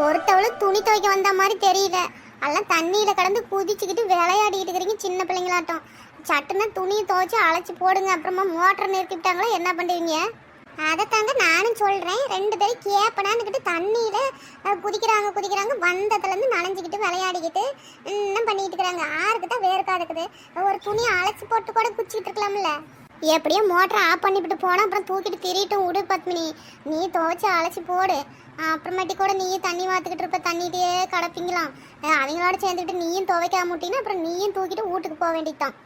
ஒருத்தவளும் துணி துவைக்க வந்த மாதிரி தெரியல. எல்லாம் தண்ணியில கடந்து குதிச்சுக்கிட்டு விளையாடிக்கிட்டு இருக்கிறீங்க சின்ன பிள்ளைங்களாட்டம். சட்டுன்னா துணியை துவைச்சு அழைச்சி போடுங்க. அப்புறமா மோட்டர் நிறுத்திவிட்டாங்களா என்ன பண்ணுவீங்க? அதை தாங்க நானும் சொல்கிறேன். 2 பேரும் கேப்பனான்னுக்கிட்டு தண்ணியில் குதிக்கிறாங்க வந்ததுலேருந்து நனைஞ்சிக்கிட்டு விளையாடிக்கிட்டு என்ன பண்ணிக்கிட்டு இருக்கிறாங்க. ஆறுக்கிட்ட வேர்க்கா இருக்குது. ஒரு துணியை அழைச்சி போட்டு கூட குச்சிக்கிட்டு இருக்கலாம்ல. எப்படியோ மோட்டரை ஆஃப் பண்ணிவிட்டு போனால் அப்புறம் தூக்கிட்டு திரிட்டும் விடு பத்மினி. நீ துவைச்சி அழைச்சி போடு. அப்புறமேட்டி கூட நீயும் தண்ணி வாத்துக்கிட்டு இருப்ப, தண்ணிகிட்டே கிடப்பீங்களாம். அவங்களோட சேர்ந்துக்கிட்டு நீயும் துவைக்காம முட்டினா அப்புறம் நீயும் தூக்கிட்டு வீட்டுக்கு போக வேண்டியதுதான்.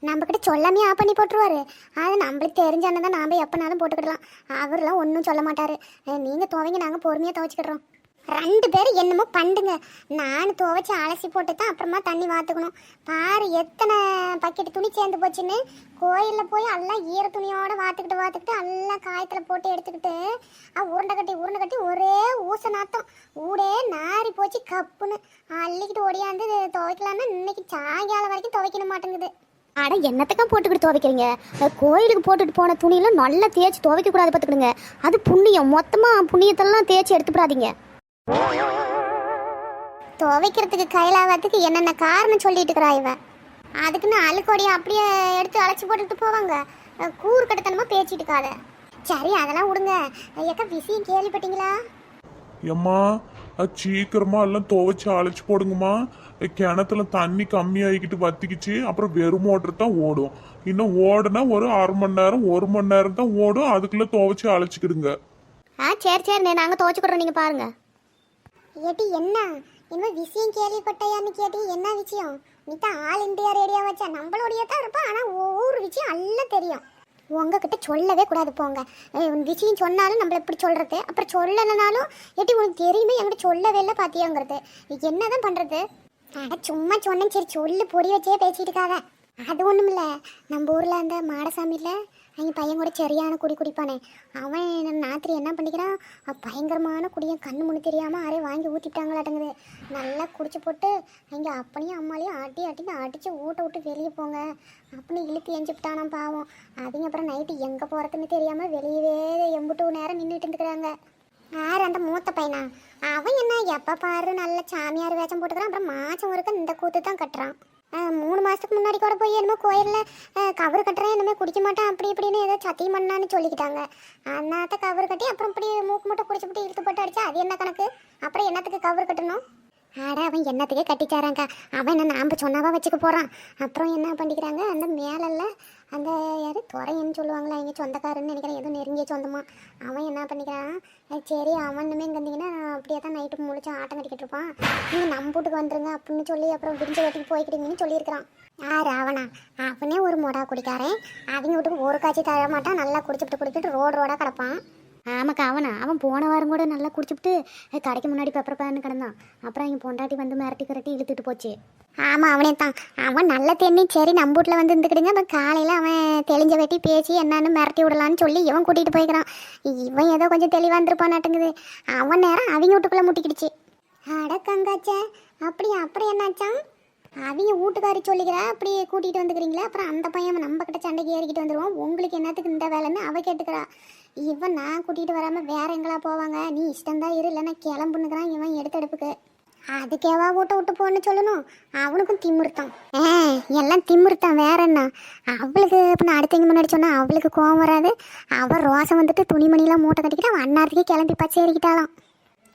நம்மக்கிட்ட சொல்லாமே ஆஃப் பண்ணி போட்டுருவாரு. அது நம்மளுக்கு தெரிஞ்சானே தான் நாம் எப்போனாலும் போட்டுக்கிடலாம். அவரெலாம் ஒன்றும் சொல்ல மாட்டார். நீங்கள் துவைங்க, நாங்கள் பொறுமையாக துவைச்சிக்கிடுறோம். 2 பேரும் என்னமோ பண்ணுங்க. நான் துவைச்சி அலசி போட்டு தான் அப்புறமா தண்ணி வாத்துக்கணும். பாரு எத்தனை பக்கெட்டு துணி சேர்ந்து போச்சுன்னு. கோயிலில் போய் எல்லாம் ஈர துணியோடு வாத்துக்கிட்டு எல்லாம் காயத்தில் போட்டு எடுத்துக்கிட்டு உருண்டை கட்டி ஒரே ஊச நாத்தம். ஊடே நாரி போச்சு கப்புன்னு. அள்ளிக்கிட்டு ஓடியாந்து துவைக்கலான்னா இன்னைக்கு சாயங்காலம் வரைக்கும் துவைக்கணும் மாட்டேங்குது. அட என்னத்துக்கா போட்டுக்கிட்டு துவைக்கிறீங்க? கோயிலுக்கு போட்டுட்டு போன துணியெல்லாம் நல்லா தேய்ச்சி துவைக்கக்கூடாது பார்த்துக்கிடுங்க. அது புண்ணியம். மொத்தமாக புண்ணியத்தெல்லாம் தேய்ச்சி எடுத்துப்படாதீங்க. துவைக்கிறதுக்கு கையிலாவதுக்கு என்னென்ன காரணம் சொல்லிட்டு இருக்கிறா இவன். அதுக்குன்னு அழுக்கோடியை அப்படியே எடுத்து அழைச்சி போட்டுட்டு போவாங்க. கூறு கட்டத்தனமா பேச்சிட்டு இருக்காத. சரி அதெல்லாம் விடுங்க. ஏக்கா விஷயம் கேள்விப்பட்டீங்களா? ஏம்மா சீக்கிரமா எல்லாம் துவைச்சு அழைச்சி போடுங்கம்மா. கிணத்துல தண்ணி கம்மியாகிக்கிட்டு வத்திக்கிச்சு. அப்புறம் வெறும் மோட்டர் தான் ஓடும். இன்னும் ஓடுனா ஒரு 1/2 மணி நேரம் 1 மணி நேரம் தான் ஓடும். அதுக்குள்ள துவைச்சு அழைச்சிக்கிடுங்க. சரி நாங்கள் துவைச்சிக்கிறோம், நீங்கள் பாருங்க. ஏட்டி என்ன இன்னும் விஷயம் கேள்விப்பட்டையான்னு கேட்டி என்ன விஷயம்? நீ தான் ஆல் இண்டியா ரேடியோ வச்சா நம்மளோடைய தான் இருப்பான். ஆனால் ஒவ்வொரு விஷயம் எல்லாம் தெரியும். உங்ககிட்ட சொல்லவே கூடாது போங்க. விஷயம் சொன்னாலும் நம்மள எப்படி சொல்கிறது? அப்புறம் சொல்லலைனாலும் ஏட்டி உனக்கு தெரியுமே என்கிட்ட சொல்லவே இல்லை பார்த்தியாங்கிறது. என்ன தான் பண்ணுறது? சும்மா சொன்னேன். சரி சொல்லு, பொடி வச்சே பேசிட்டு இருக்காத. அது ஒன்றும் இல்லை. நம்ம ஊரில் அந்த மாடசாமியில் அவங்க பையன் கூட சரியான குடிப்பானே. அவன் ராத்திரி என்ன பண்ணிக்கிறான், பயங்கரமான குடியன். கண்ணு முன்னு தெரியாமல் யாரையும் வாங்கி ஊற்றிட்டாங்களாட்டங்குது. நல்லா குடிச்சு போட்டு அவங்க அப்பனையும் அம்மாலையும் அடித்து ஊட்ட விட்டு வெளியே போங்க அப்படின்னு இழுத்து எஞ்சிவிட்டானான் பாவம். அவங்க அப்புறம் நைட்டு எங்கே போகிறதுன்னு தெரியாமல் வெளியவே எம்புட்டு நேரம் நின்றுட்டு இருந்துக்கிறாங்க. யார் அந்த மூத்த பையனா? அவன் என்ன எப்போ பாரு நல்ல சாமியார் வேஷம் போட்டுக்கிறான். அப்புறம் மாதம் ஒருக்க இந்த கூத்து தான் கட்டுறான். 3 மாதத்துக்கு முன்னாடி கூட போய் என்னமோ கோயிலில் கவர் கட்டுறேன், என்னமே குடிக்க மாட்டேன் அப்படி இப்படின்னு ஏதோ சத்தியம் பண்ணான்னு சொல்லிக்கிட்டாங்க. அண்ணாத்த கவர் கட்டி அப்புறம் இப்படி மூக்கு மட்டும் குடிச்சுப்பட்டு இழுத்து போட்டு அடிச்சா அது என்ன கணக்கு? அப்புறம் என்னத்துக்கு கவர் கட்டணும்? ஆடா அவன் என்னத்துக்கே கட்டிச்சாராங்க. அவன் என்ன நாம் சொன்னாவா வச்சுக்க போகிறான். அப்புறம் என்ன பண்ணிக்கிறாங்க, அந்த மேலல்ல அந்த யார் துறையன்னு சொல்லுவாங்களா, எங்கள் சொந்தக்காரன்னு நினைக்கிறேன், எதுவும் நெருங்கிய சொந்தமா. அவன் என்ன பண்ணிக்கிறான், சரி அவனுமே இங்கே வந்தீங்கன்னா அப்படியே தான் நைட்டு முழிச்சு ஆட்டம் கட்டிக்கிட்டு இருப்பான். நீங்கள் நம்ம வீட்டுக்கு வந்துருங்க அப்படின்னு சொல்லி அப்புறம் விரிஞ்ச வீட்டுக்கு போய்க்கிட்டீங்கன்னு சொல்லியிருக்கிறான். யார் அவனா? அவனே ஒரு மொடா குடிக்காரன். அவங்க வீட்டுக்கு ஒரு காய்ச்சி தர மாட்டான். நல்லா குடிச்சுட்டு ரோடாக கிடப்பான். ஆமாக்கா, அவன் போன வாரம் கூட நல்லா குடிச்சுட்டு கடைக்கு முன்னாடி பெப்பர் பேன்னு கிடந்தான். அப்புறம் இங்கே பொண்டாட்டி வந்து மிரட்டி இழுத்துட்டு போச்சு. ஆமாம் அவனே தான். அவன் நல்ல தென்னி. சரி நம்ம வீட்டில் வந்து இருந்துக்கிடுங்க. அப்புறம் காலையில் அவன் தெளிஞ்ச வெட்டி பேசி என்னன்னு மிரட்டி விடலான்னு சொல்லி இவன் கூட்டிகிட்டு போய்க்கிறான். இவன் ஏதோ கொஞ்சம் தெளிவாக இருந்திருப்பான்னாட்டுங்குது. அவன் நேரம் அவங்க வீட்டுக்குள்ளே முட்டிக்கிடுச்சு. அடக்கங்காச்சே அப்படியா? அப்புறம் என்னாச்சான்? அவங்க வீட்டுக்காரி சொல்லிக்கிறா அப்படி கூட்டிகிட்டு வந்துக்கிறீங்களா? அப்புறம் அந்த பையன் நம்ம கிட்ட சண்டைக்கு ஏறிக்கிட்டு வந்துடுவான். உங்களுக்கு என்னத்துக்கு இந்த வேலைன்னு அவ கேட்டுக்கிறா. இவன் நான் கூட்டிகிட்டு வராமல் வேற எங்களா போவாங்க, நீ இஷ்டம்தான் இரு இல்லைன்னா கிளம்புன்னுக்கிறான் இவன் எடுத்தெடுப்புக்கு. அதுக்கேவா வீட்டை விட்டு போன்னு சொல்லணும்? அவனுக்கும் திமிர்த்தான். எல்லாம் திமிர்த்தான் வேற என்ன. அவளுக்கு இப்போ நான் அடுத்தவங்க முன்னாடி சொன்னால் அவளுக்கு கோவம் வராது. அவள் ரோசம் வந்துட்டு துணிமணிலாம் மூட்டை கட்டிக்கிட்டு அவன் அன்னாரத்துக்கே கிளம்பி பச்சேறிக்கிட்டாலாம்.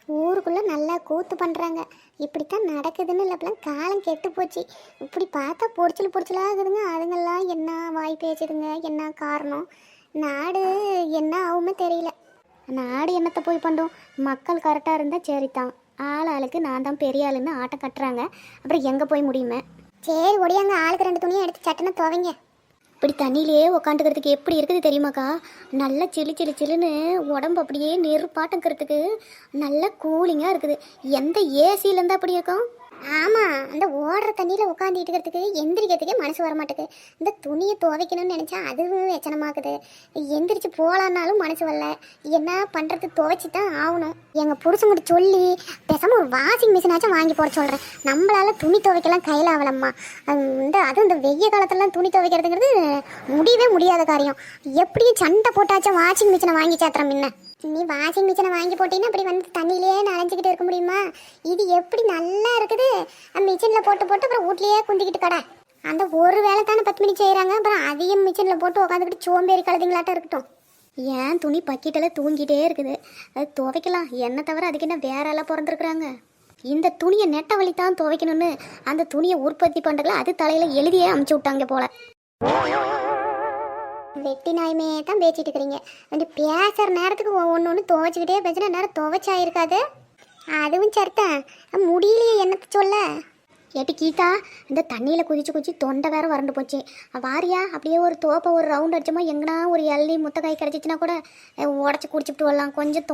ஊருக்குள்ளே நல்லா கூத்து பண்ணுறாங்க. இப்படித்தான் நடக்குதுன்னு இல்லப்பெல்லாம் காலம் கெட்டு போச்சு. இப்படி பார்த்தா பொடிச்சலாகுதுங்க. அதுங்கெல்லாம் என்ன வாய் பேச்சுதுங்க, என்ன காரணம்? நாடு என்ன ஆகுமே தெரியல. நாடு என்னத்தை போய் பண்ணுறோம்? மக்கள் கரெக்டாக இருந்தால் சரிதான். ஆளுக்கு நான் தான் பெரிய ஆளுன்னு ஆட்டம் கட்டுறாங்க. அப்புறம் எங்கே போய் முடியுமே? சரி ஒடியாங்க, ஆளுக்கு 2 துணியை எடுத்து சட்டனை துவைங்க. இப்படி தண்ணியிலே உக்காந்துக்கிறதுக்கு எப்படி இருக்குது தெரியுமாக்கா? நல்லா சில்லுன்னு உடம்பு அப்படியே நெருப்பாட்டங்கிறதுக்கு நல்லா கூலிங்காக இருக்குது. எந்த ஏசியிலேருந்து அப்படி இருக்கும்? ஆமாம், அந்த ஓடுற தண்ணியில் உட்காந்துட்டு இருக்கிறதுக்கு எந்திரிக்கிறதுக்கே மனசு வர மாட்டேங்குது. இந்த துணியை துவைக்கணும்னு நினச்சா அதுவும் எச்சனமாக்குது. எந்திரிச்சு போகலான்னாலும் மனசு வரல. என்ன பண்ணுறது? துவைச்சி தான் ஆகணும். எங்கள் புருஷங்கிட்ட சொல்லி பேசாமல் ஒரு வாஷிங் மிஷினாச்சும் வாங்கி போட சொல்கிறேன். நம்மளால் துணி துவைக்கலாம் கையில் ஆகலம்மா. அதுவும் இந்த வெய்ய காலத்துலலாம் துணி துவைக்கிறதுங்கிறது முடியவே முடியாத காரியம். எப்படியும் சண்டை போட்டாச்சும் வாஷிங் மிஷினை வாங்கி சேர்த்துறோம். முன்ன நீ வாஷிங் மிஷினை வாங்கி போட்டீங்கன்னா அப்படி வந்து தண்ணியிலேயே நனைஞ்சிக்கிட்டு இருக்க முடியுமா? இது எப்படி நல்லா இருக்குது. மிஷினில் போட்டு போட்டு அப்புறம் வீட்லேயே குந்திக்கிட்டு கடை. அந்த ஒரு வேலை தானே 10 மணிக்கு செய்கிறாங்க, அப்புறம் அதையும் மிஷினில் போட்டு உட்காந்துக்கிட்டு சோம்பேறி கழுதுங்களாட்டம் இருக்கட்டும். ஏன் துணி பக்கெட்டில் தூங்கிட்டே இருக்குது, அது துவைக்கலாம். என்ன தவிர அதுக்கு என்ன வேற எல்லாம் பிறந்திருக்குறாங்க. இந்த துணியை நெட்ட வழி தான் துவைக்கணும்னு அந்த துணியை உற்பத்தி பண்ணுறதுல அது தலையில் எழுதியே அமுச்சு விட்டாங்க போல. வெட்டி நாயுமே தான் பேசிட்டு இருக்கிறீங்க. வந்து பேசுகிற நேரத்துக்கு ஒன்று ஒன்று துவைச்சிக்கிட்டே பேசுகிற நேரம் துவைச்சாயிருக்காது. அதுவும் சரிதான், முடியலையே என்னத்தை சொல்ல. ஏட்டி கீதா, இந்த தண்ணியில் குதிச்சு குதிச்சு தொண்டை வேற வறண்டு போச்சு. வாரியா அப்படியே ஒரு தோப்பை ஒரு ரவுண்ட் அடிச்சோமா, எங்கன்னா ஒரு இளநீ முட்டைக்காய் கிடச்சிச்சின்னா கூட உடச்சி குடிச்சுட்டு வரலாம். கொஞ்சம்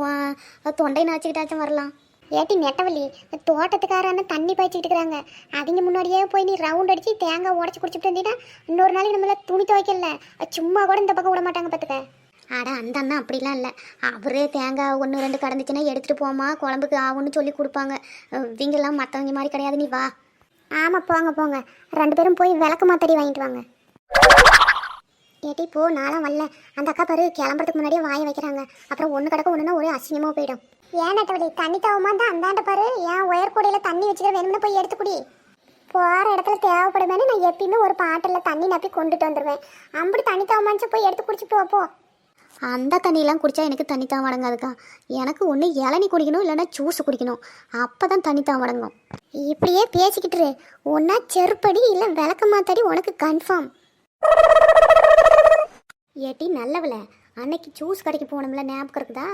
தொண்டை நாச்சிக்கிட்டாச்சும் வரலாம். ஏட்டி நெட்டவள்ளி, தோட்டத்துக்காரான தண்ணி பாய்ச்சிக்கிட்டு இருக்கிறாங்க. அவங்க முன்னாடியே போய் நீ ரவுண்ட் அடிச்சு தேங்காய் உடச்சி குடிச்சுட்டு வந்தீங்கன்னா இன்னொரு நாளைக்கு நம்மள துணி துவைக்கல, சும்மா கூட இந்த பக்கம் விட மாட்டாங்க பார்த்துக்க. ஆட அந்த அண்ணா அப்படிலாம் இல்லை. அவரே தேங்காய் 1 2 கடந்துச்சுன்னா எடுத்துகிட்டு போமா குழம்புக்கு ஆகும்னு சொல்லி கொடுப்பாங்க. இவங்கெல்லாம் மற்றவங்க மாதிரி கிடையாது. நீ வா. ஆமாம் போங்க போங்க, 2 பேரும் போய் விளக்கு மாத்தடி வாங்கிட்டு வாங்க. ஏட்டி போ, நானும் வரல. அந்த அக்கா பாரு கிளம்புறதுக்கு முன்னாடியே வாயை வைக்கிறாங்க. அப்புறம் ஒன்று கிடக்க ஒன்றுனா ஒரே அசிங்கமாக போயிடும். ஏன் நட்டவழி தண்ணி தவமா தான் அந்தாண்ட பாரு, ஏன் உயர் கூடையில் தண்ணி வச்சுக்கிற வேணும்னு போய் எடுத்துக்குடி. போகிற இடத்துல தேவைப்படுமேனு நான் எப்பயுமே ஒரு பாட்டில் தண்ணி நப்பி கொண்டுட்டு வந்துடுவேன். அப்படி தண்ணி தவமாச்சு போய் எடுத்து குடிச்சிட்டு வாப்போ. அந்த தண்ணியெல்லாம் குடித்தா எனக்கு தண்ணி தான் வழங்காதுக்கா. எனக்கு ஒன்று இளநீ குடிக்கணும், இல்லைன்னா ஜூஸ் குடிக்கணும். அப்போ தான் தண்ணி தான் வழங்கும். இப்படியே பேசிக்கிட்டு ஒன்றா செருப்படி இல்லை விளக்க மாத்தாடி, உனக்கு கன்ஃபார்ம். ஏட்டி நல்லவள, அன்னைக்கு ஜூஸ் கடைக்கு போனோம்ல, ஞாபகம் இருக்குதா?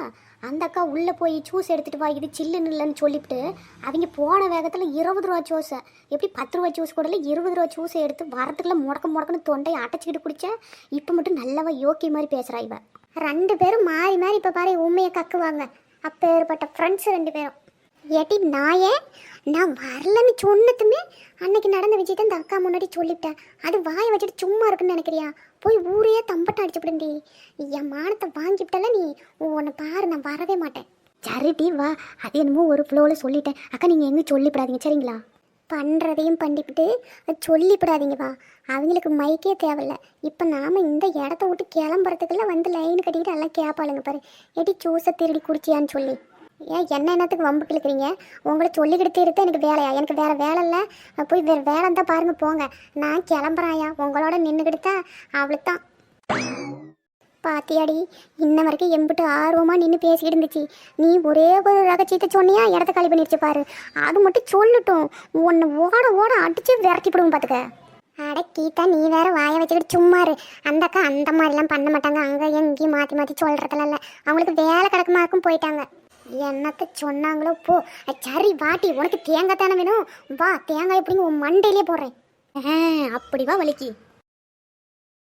அந்த அக்கா உள்ளே போய் ஜூஸ் எடுத்துகிட்டு வா, இது சில்லுன்னு இல்லைன்னு சொல்லிவிட்டு அவங்க போன வேகத்தில் 20 ரூபா ஜூஸை, எப்படி 10 ரூபா ஜூஸ் கூடல 20 ரூபா ஜூஸை எடுத்து வரத்துக்குள்ள முடக்கன்னு தொண்டையை அடைச்சிக்கிட்டு குடித்தேன். இப்போ மட்டும் நல்லவா யோக்கி மாதிரி பேசுகிறா இவ. 2 பேரும் மாறி மாறி இப்போ பாரு உண்மையை கக்குவாங்க. அப்பேற்பட்ட ஃப்ரெண்ட்ஸ் 2 பேரும். ஏட்டி நாயே, நான் வரலன்னு சொன்னதுமே அன்னைக்கு நடந்த விஷயத்த இந்த அக்கா முன்னாடி சொல்லிவிட்டேன். அது வாயை வச்சுட்டு சும்மா இருக்குன்னு நினைக்கிறியா? போய் ஊரையே தம்பட்டம் அடிச்சுப்பிடுண்டி. என் மானத்தை வாங்கிவிட்டால நீ. உன்னை பாரு, நான் வரவே மாட்டேன். சரிட்டி வா. அது என்னமோ ஒரு ஃப்ளோவில் சொல்லிட்டேன். அக்கா நீங்கள் எங்கே சொல்லிவிடாதீங்க சரிங்களா? பண்ணுறதையும் பண்ணிவிட்டு சொல்லிவிடாதீங்க வா. அவங்களுக்கு மைக்கே தேவையில்ல. இப்போ நாம் இந்த இடத்த விட்டு கிளம்புறதுக்குள்ள வந்து லைன் கட்டிக்கிட்டு எல்லாம் கேட்பாளுங்க பாரு. ஏட்டி ஜூஸை திருடி குடிச்சியான்னு சொல்லி. ஏன் என்னத்துக்கு வம்பு கிழக்கிறீங்க? உங்களை சொல்லிக்கிட்டு இருக்க எனக்கு வேலையா? எனக்கு வேறு வேலை இல்லை. போய் வேறு வேலை இருந்தால் பாருங்கள் போங்க. நான் கிளம்புறாயா உங்களோட நின்றுக்கிட்டு தான். அவளுக்கு தான் பாத்தியாடி, இன்ன வரைக்கும் எம்பிட்டு ஆர்வமாக நின்று பேசிக்கிட்டு இருந்துச்சு. நீ ஒரே ஒரு ரகசியத்தை சொன்னியா, இடத்த காலி பண்ணிடுச்சு பாரு. அது மட்டும் சொல்லட்டும், உன்னை ஓட ஓட அடிச்சு விரட்டிப்படுவோம் பார்த்துக்க. அட கீதா, நீ வேற வாயை வச்சுக்கிட்டு சும்மாரு. அந்த அக்கா அந்த மாதிரிலாம் பண்ண மாட்டாங்க. அங்கே எங்கேயும் மாற்றி மாற்றி சொல்கிறதுலாம் இல்லை. அவங்களுக்கு வேலை கிடக்குமாக்கும் போயிட்டாங்க. என்னத்தை சொன்னாங்களோ போ. சரி வாட்டி, உனக்கு தேங்காய் தானே வேணும்? வா, தேங்காய் எப்படிங்க உன் மண்டையிலே போடுறேன். அப்படி வா வலிக்கு.